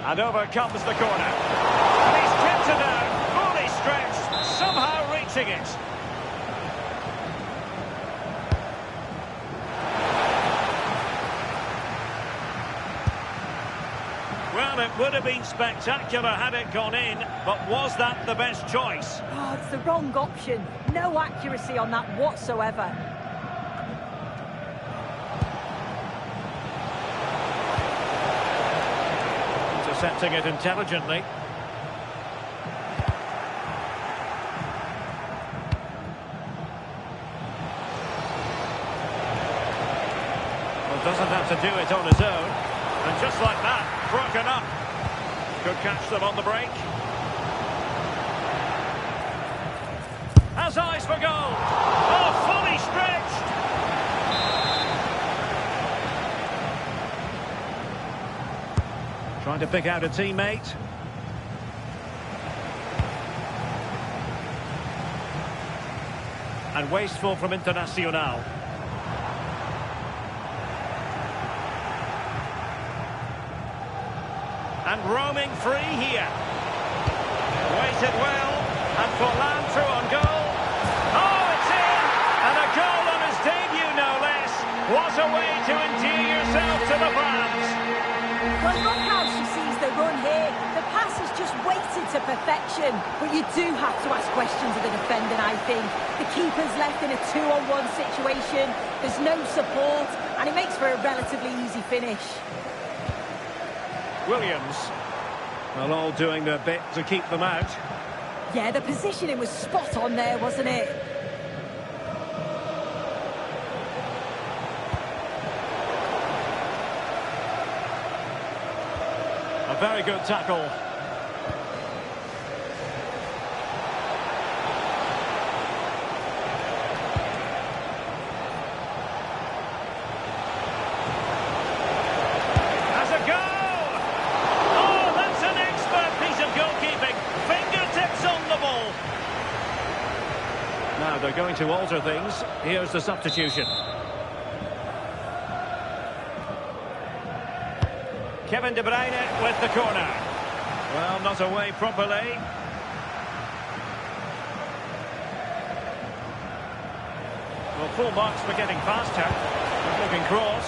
And over comes the corner. And he's kept it out. Fully stretched. Somehow reaching it. Well, it would have been spectacular had it gone in, but was that the best choice? Oh, it's the wrong option. No accuracy on that whatsoever. Intercepting it intelligently. Well, doesn't have to do it on his own. And just like that, broken up. Could catch them on the break. Has eyes for goal. Oh, fully stretched. Trying to pick out a teammate. And wasteful from Internacional. And roaming free here. Waited well. And Forlan through on goal. Oh, it's in! And a goal on his debut, no less. What a way to endear yourself to the fans. Well, look how she sees the run here. The pass is just weighted to perfection. But you do have to ask questions of the defending, I think. The keeper's left in a 2-on-1 situation. There's no support. And it makes for a relatively easy finish. Williams. Well, all doing their bit to keep them out. Yeah, the positioning was spot on there, wasn't it? A very good tackle. Has a goal! Oh, that's an expert piece of goalkeeping. Fingertips on the ball. Now they're going to alter things. Here's the substitution. Kevin De Bruyne with the corner. Well, not away properly. Well, full marks for getting past her. Good looking cross.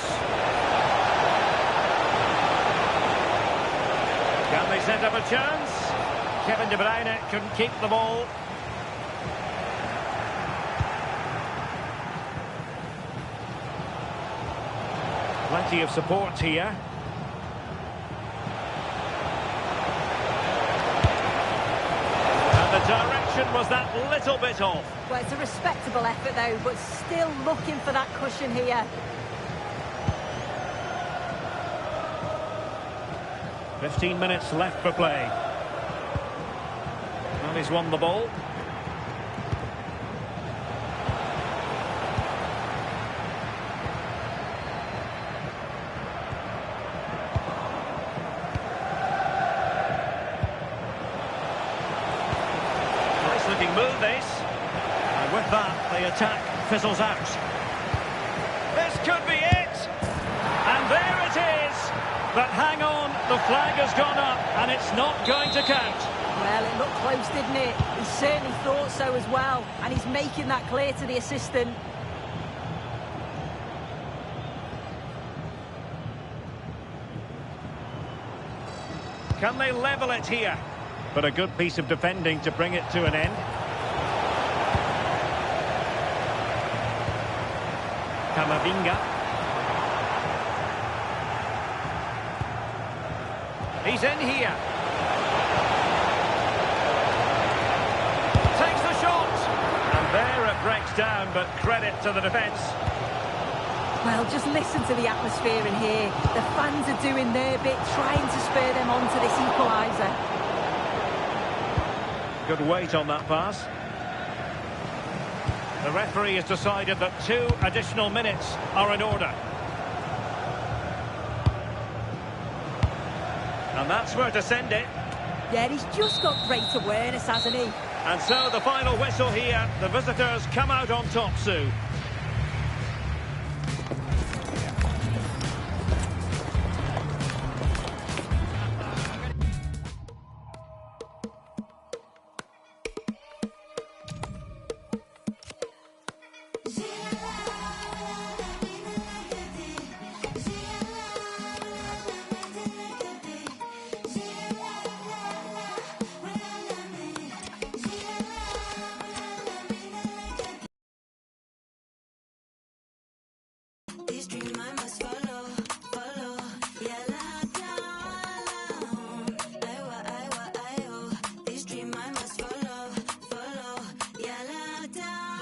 Can they set up a chance? Kevin De Bruyne couldn't keep the ball. Plenty of support here. And the direction was that little bit off. Well, it's a respectable effort though, but still looking for that cushion here. 15 minutes left for play. Well, he's won the ball. Nice looking move, this. And with that, the attack fizzles out. This could be it. And there it is. But hang on, the flag has gone up and it's not going to count. Well, it looked close, didn't it? He certainly thought so as well, and he's making that clear to the assistant. Can they level it here? But a good piece of defending to bring it to an end. Camavinga. He's in here. Takes the shot. And there it breaks down, but credit to the defence. Well, just listen to the atmosphere in here. The fans are doing their bit, trying to spur them on to this equaliser. Good weight on that pass. The referee has decided that 2 additional minutes are in order. And that's where to send it. Yeah, he's just got great awareness, hasn't he? And so the final whistle here. The visitors come out on top, Sue. This dream I must follow, follow. Yeah, lie down. Ayo. This dream I must follow, follow. Yeah, lie down.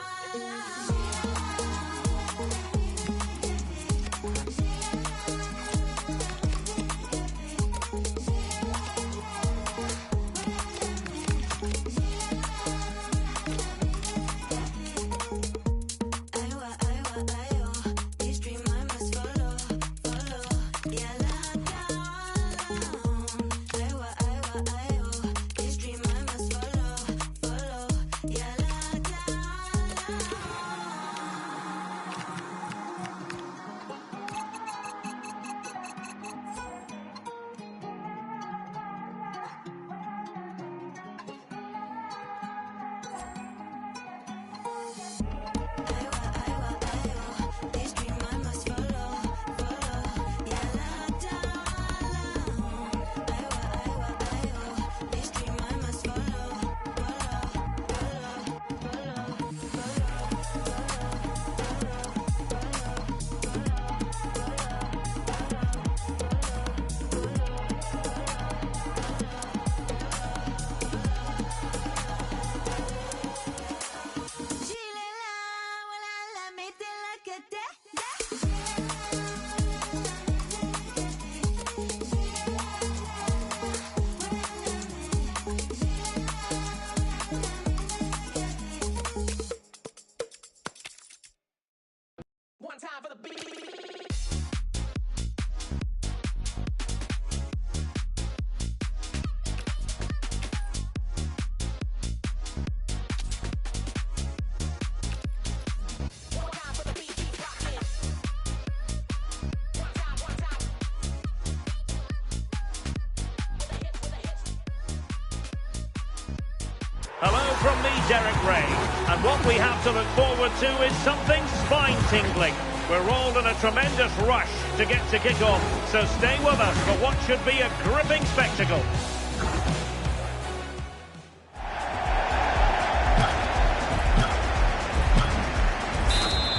Derek Ray. And what we have to look forward to is something spine-tingling. We're all in a tremendous rush to get to kick-off, so stay with us for what should be a gripping spectacle.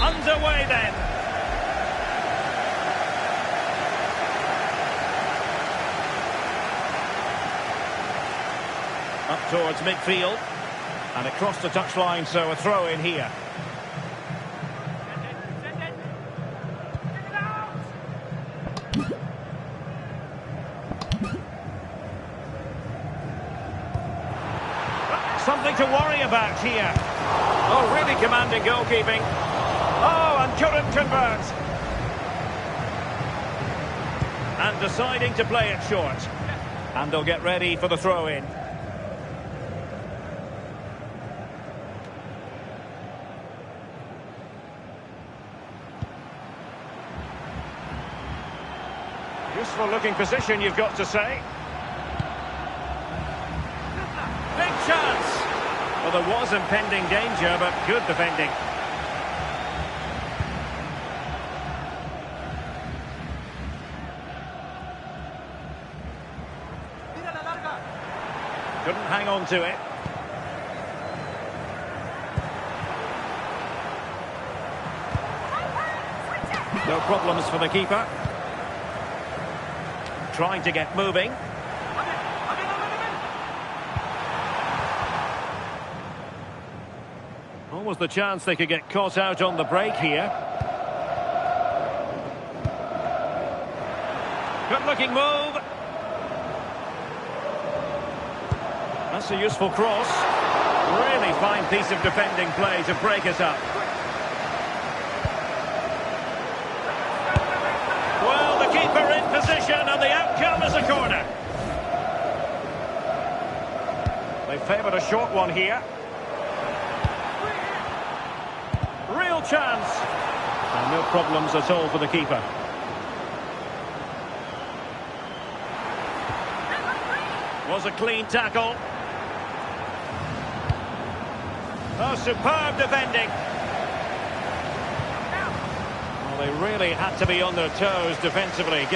Underway then. Up towards midfield. And across the touchline, so a throw in here. Something to worry about here. Oh, really commanding goalkeeping. Oh, and couldn't convert. And deciding to play it short. And they'll get ready for the throw-in. Useful looking position, you've got to say. Big chance. Well, there was impending danger, but good defending. Couldn't hang on to it. No problems for the keeper. Trying to get moving. Almost the chance they could get caught out on the break here. Good looking move. That's a useful cross. Really fine piece of defending play to break us up. Well, the keeper in position and the outcome is a corner. They favoured a short one here. Real chance. And no problems at all for the keeper. Was a clean tackle. Oh, superb defending. Well, they really had to be on their toes defensively.